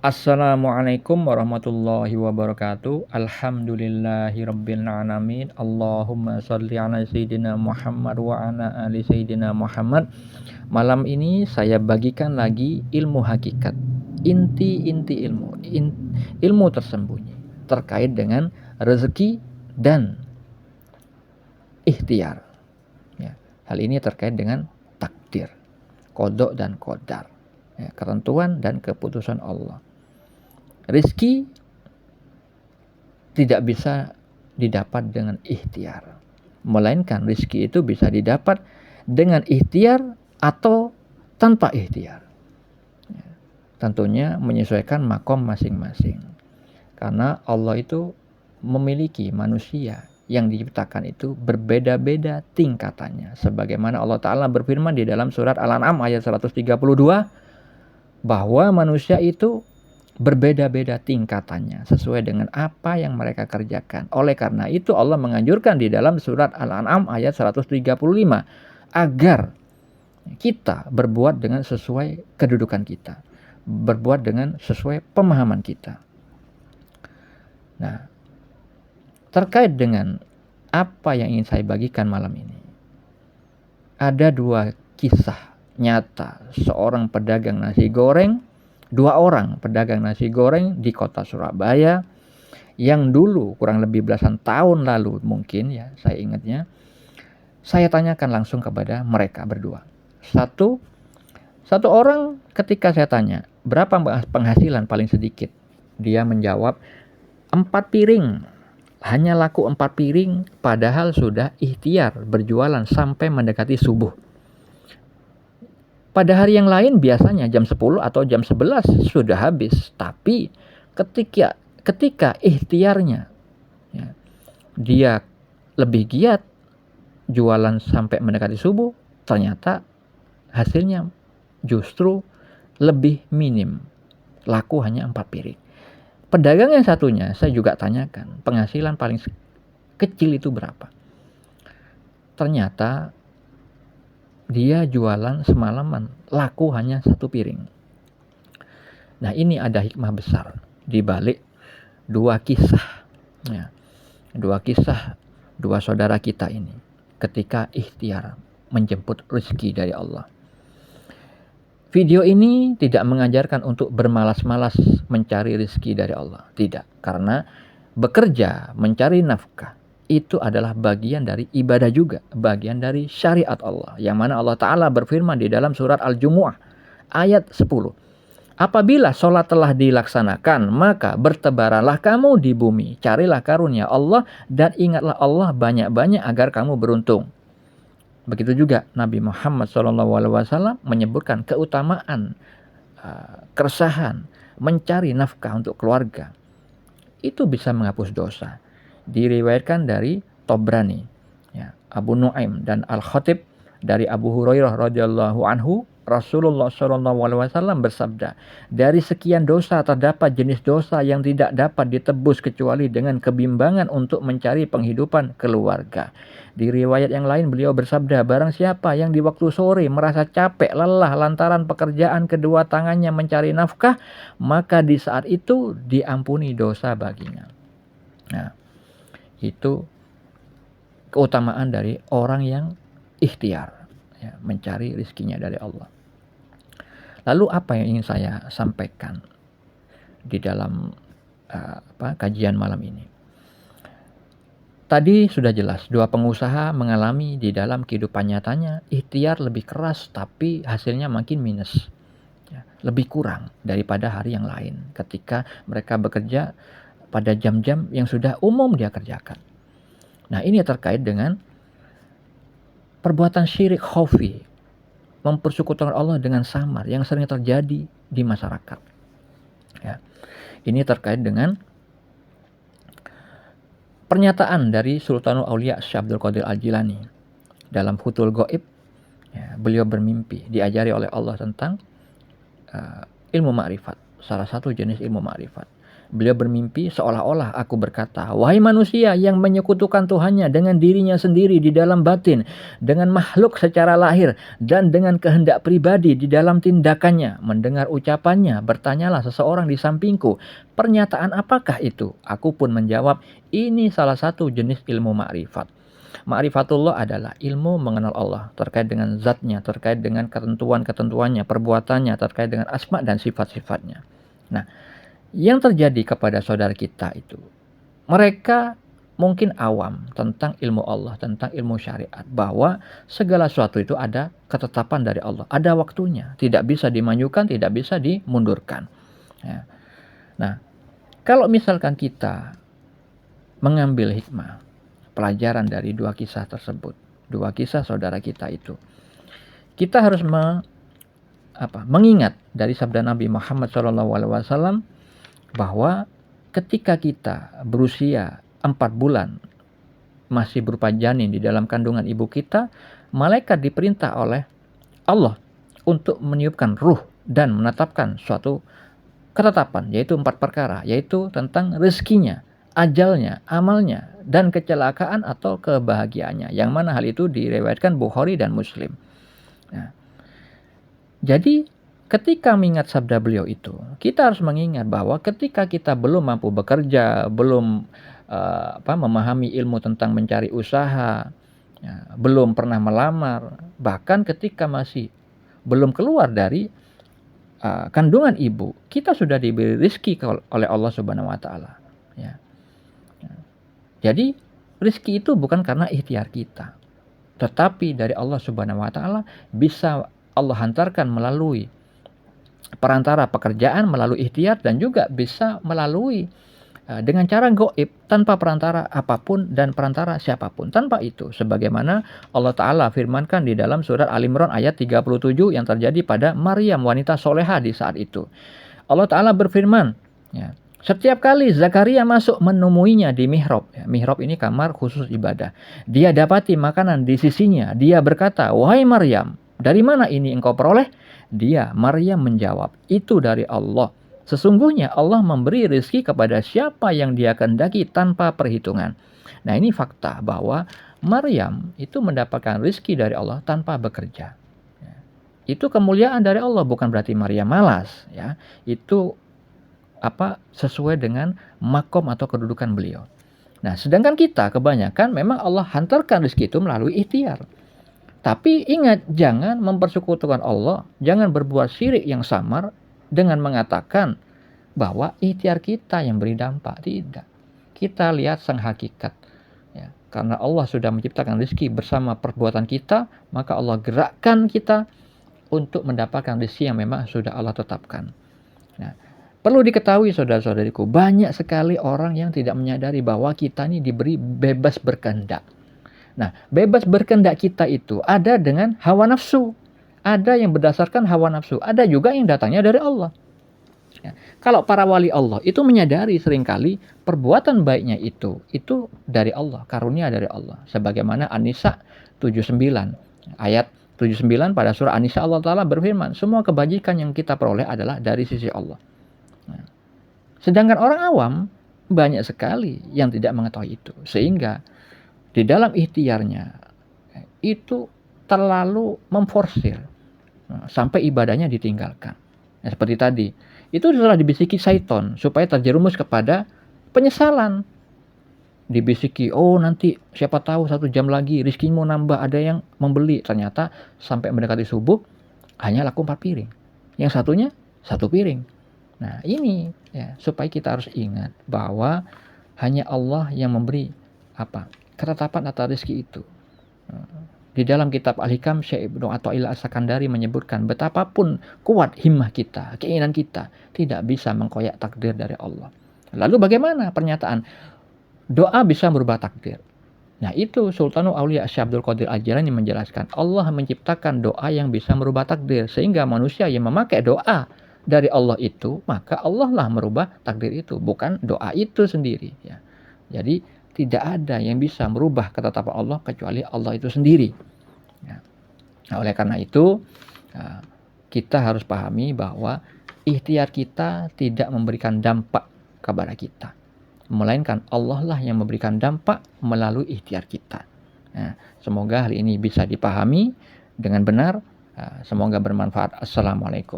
Assalamualaikum warahmatullahi wabarakatuh. Alhamdulillahirabbil alamin. Allahumma shalli ala sayyidina Muhammad wa ala ali sayyidina Muhammad. Malam ini saya bagikan lagi ilmu hakikat, inti-inti ilmu tersembunyi terkait dengan rezeki dan ikhtiar. Ya, hal ini terkait dengan takdir, qada dan qadar, ya, ketentuan dan keputusan Allah. Rizki tidak bisa didapat dengan ikhtiar, melainkan rizki itu bisa didapat dengan ikhtiar atau tanpa ikhtiar. Ya, tentunya menyesuaikan makom masing-masing. Karena Allah itu memiliki manusia yang diciptakan itu berbeda-beda tingkatannya. Sebagaimana Allah Ta'ala berfirman di dalam surat Al-An'am ayat 132 bahwa manusia itu berbeda-beda tingkatannya sesuai dengan apa yang mereka kerjakan. Oleh karena itu Allah menganjurkan di dalam surat Al-An'am ayat 135 agar kita berbuat dengan sesuai kedudukan kita, berbuat dengan sesuai pemahaman kita. Nah, terkait dengan apa yang ingin saya bagikan malam ini, ada dua kisah nyata seorang pedagang nasi goreng, dua orang pedagang nasi goreng di kota Surabaya yang dulu kurang lebih belasan tahun lalu mungkin ya saya ingatnya, saya tanyakan langsung kepada mereka berdua. Satu orang ketika saya tanya berapa penghasilan paling sedikit, dia menjawab 4 piring. Hanya laku 4 piring padahal sudah ikhtiar berjualan sampai mendekati subuh. Pada hari yang lain biasanya jam 10 atau jam 11 sudah habis. Tapi ketika ikhtiarnya, ya, dia lebih giat jualan sampai mendekati subuh, ternyata hasilnya justru lebih minim. Laku hanya 4 piring. Pedagang yang satunya saya juga tanyakan penghasilan paling kecil itu berapa. Ternyata dia jualan semalaman laku hanya 1 piring. Nah, ini ada hikmah besar di balik dua kisah, ya, dua saudara kita ini ketika ikhtiar menjemput rezeki dari Allah. Video ini tidak mengajarkan untuk bermalas-malas mencari rezeki dari Allah, tidak, karena bekerja mencari nafkah itu adalah bagian dari ibadah juga, bagian dari syariat Allah. Yang mana Allah Ta'ala berfirman di dalam surat Al-Jumu'ah ayat 10. Apabila sholat telah dilaksanakan, maka bertebaranlah kamu di bumi. Carilah karunia Allah dan ingatlah Allah banyak-banyak agar kamu beruntung. Begitu juga Nabi Muhammad SAW menyebutkan keutamaan, keresahan, mencari nafkah untuk keluarga. Itu bisa menghapus dosa. Diriwayatkan dari Tobrani, ya, Abu Nuaim dan Al-Khatib dari Abu Hurairah radhiyallahu anhu, Rasulullah SAW bersabda, dari sekian dosa terdapat jenis dosa yang tidak dapat ditebus kecuali dengan kebimbangan untuk mencari penghidupan keluarga. Di riwayat yang lain beliau bersabda, barang siapa yang di waktu sore merasa capek, lelah lantaran pekerjaan kedua tangannya mencari nafkah, maka di saat itu diampuni dosa baginya. Nah, itu keutamaan dari orang yang ikhtiar, ya, mencari rizkinya dari Allah. Lalu apa yang ingin saya sampaikan di dalam kajian malam ini? Tadi sudah jelas, dua pengusaha mengalami di dalam kehidupan nyatanya ikhtiar lebih keras tapi hasilnya makin minus, ya, lebih kurang daripada hari yang lain ketika mereka bekerja pada jam-jam yang sudah umum dia kerjakan. Nah, ini terkait dengan perbuatan syirik khafi, mempersekutukan Allah dengan samar yang sering terjadi di masyarakat. Ya. Ini terkait dengan pernyataan dari Sultanul Aulia Syekh Abdul Qadir Al-Jilani dalam Futhul Ghaib. Ya, beliau bermimpi diajari oleh Allah tentang ilmu ma'rifat, salah satu jenis ilmu ma'rifat. Beliau bermimpi seolah-olah aku berkata, "Wahai manusia yang menyekutukan Tuhannya dengan dirinya sendiri di dalam batin, dengan makhluk secara lahir, dan dengan kehendak pribadi di dalam tindakannya. Mendengar ucapannya, bertanyalah seseorang di sampingku, pernyataan apakah itu?" Aku pun menjawab, "Ini salah satu jenis ilmu ma'rifat." Ma'rifatullah adalah ilmu mengenal Allah, terkait dengan zatnya, terkait dengan ketentuan-ketentuannya, perbuatannya, terkait dengan asma dan sifat-sifatnya. Nah, yang terjadi kepada saudara kita itu, mereka mungkin awam tentang ilmu Allah, tentang ilmu syariat, bahwa segala sesuatu itu ada ketetapan dari Allah, ada waktunya, tidak bisa dimajukan, tidak bisa dimundurkan. Ya. Nah, kalau misalkan kita mengambil hikmah, pelajaran dari dua kisah tersebut, dua kisah saudara kita itu, kita harus mengingat dari sabda Nabi Muhammad SAW bahwa ketika kita berusia 4 bulan masih berupa janin di dalam kandungan ibu kita, malaikat diperintah oleh Allah untuk meniupkan ruh dan menetapkan suatu ketetapan, yaitu 4 perkara, yaitu tentang rezekinya, ajalnya, amalnya, dan kecelakaan atau kebahagiaannya, yang mana hal itu diriwayatkan Bukhari dan Muslim. Nah, jadi ketika mengingat sabda beliau itu, kita harus mengingat bahwa ketika kita belum mampu bekerja, belum memahami ilmu tentang mencari usaha, ya, belum pernah melamar, bahkan ketika masih belum keluar dari kandungan ibu, kita sudah diberi rezeki oleh Allah Subhanahu wa taala, ya. Jadi rezeki itu bukan karena ikhtiar kita, tetapi dari Allah Subhanahu wa taala, bisa Allah hantarkan melalui perantara pekerjaan, melalui ikhtiar, dan juga bisa melalui dengan cara gaib, tanpa perantara apapun dan perantara siapapun, tanpa itu. Sebagaimana Allah Ta'ala firmankan di dalam surat Al-Imran ayat 37 yang terjadi pada Maryam, wanita soleha di saat itu. Allah Ta'ala berfirman, ya, setiap kali Zakaria masuk menemuinya di mihrab, ya, mihrab ini kamar khusus ibadah, dia dapati makanan di sisinya. Dia berkata, "Wahai Maryam, dari mana ini engkau peroleh?" Dia, Maryam, menjawab, "Itu dari Allah. Sesungguhnya Allah memberi rezeki kepada siapa yang Dia kehendaki tanpa perhitungan." Nah, ini fakta bahwa Maryam itu mendapatkan rezeki dari Allah tanpa bekerja. Ya. Itu kemuliaan dari Allah, bukan berarti Maryam malas, ya. Itu sesuai dengan makom atau kedudukan beliau. Nah, sedangkan kita kebanyakan memang Allah hantarkan rezeki itu melalui ikhtiar. Tapi ingat, jangan mempersekutukan Allah, jangan berbuat syirik yang samar dengan mengatakan bahwa ikhtiar kita yang beri dampak. Tidak. Kita lihat sang hakikat. Ya, karena Allah sudah menciptakan rezeki bersama perbuatan kita, maka Allah gerakkan kita untuk mendapatkan rezeki yang memang sudah Allah tetapkan. Nah, perlu diketahui saudara-saudariku, banyak sekali orang yang tidak menyadari bahwa kita ini diberi bebas berkehendak. Nah, bebas berkehendak kita itu ada dengan hawa nafsu. Ada yang berdasarkan hawa nafsu, ada juga yang datangnya dari Allah. Ya, kalau para wali Allah itu menyadari seringkali perbuatan baiknya itu dari Allah, karunia dari Allah. Sebagaimana An-Nisa 79, ayat 79 pada surah An-Nisa, Allah Ta'ala berfirman, semua kebajikan yang kita peroleh adalah dari sisi Allah. Nah, sedangkan orang awam banyak sekali yang tidak mengetahui itu, sehingga di dalam ikhtiarnya itu terlalu memforsir sampai ibadahnya ditinggalkan. Nah, seperti tadi, itu telah dibisiki syaitan supaya terjerumus kepada penyesalan. Dibisiki, oh nanti siapa tahu 1 jam lagi rizkimu nambah, ada yang membeli. Ternyata sampai mendekati subuh hanya laku 4 piring. Yang satunya 1 piring. Nah, ini ya, supaya kita harus ingat bahwa hanya Allah yang memberi ketetapan atas rezeki itu. Di dalam kitab Al-Hikam, Syekh Ibnu Athaillah As-Sakandari menyebutkan betapapun kuat himmah kita, keinginan kita, tidak bisa mengkoyak takdir dari Allah. Lalu bagaimana pernyataan doa bisa merubah takdir? Nah, itu Sultanul Aulia Syekh Abdul Qadir Al-Jilani menjelaskan, Allah menciptakan doa yang bisa merubah takdir, sehingga manusia yang memakai doa dari Allah itu, maka Allah lah merubah takdir itu, bukan doa itu sendiri, ya. Jadi tidak ada yang bisa merubah ketetapan Allah kecuali Allah itu sendiri. Ya. Nah, oleh karena itu kita harus pahami bahwa ikhtiar kita tidak memberikan dampak kepada kita, melainkan Allah lah yang memberikan dampak melalui ikhtiar kita. Nah, semoga hal ini bisa dipahami dengan benar. Semoga bermanfaat. Assalamualaikum.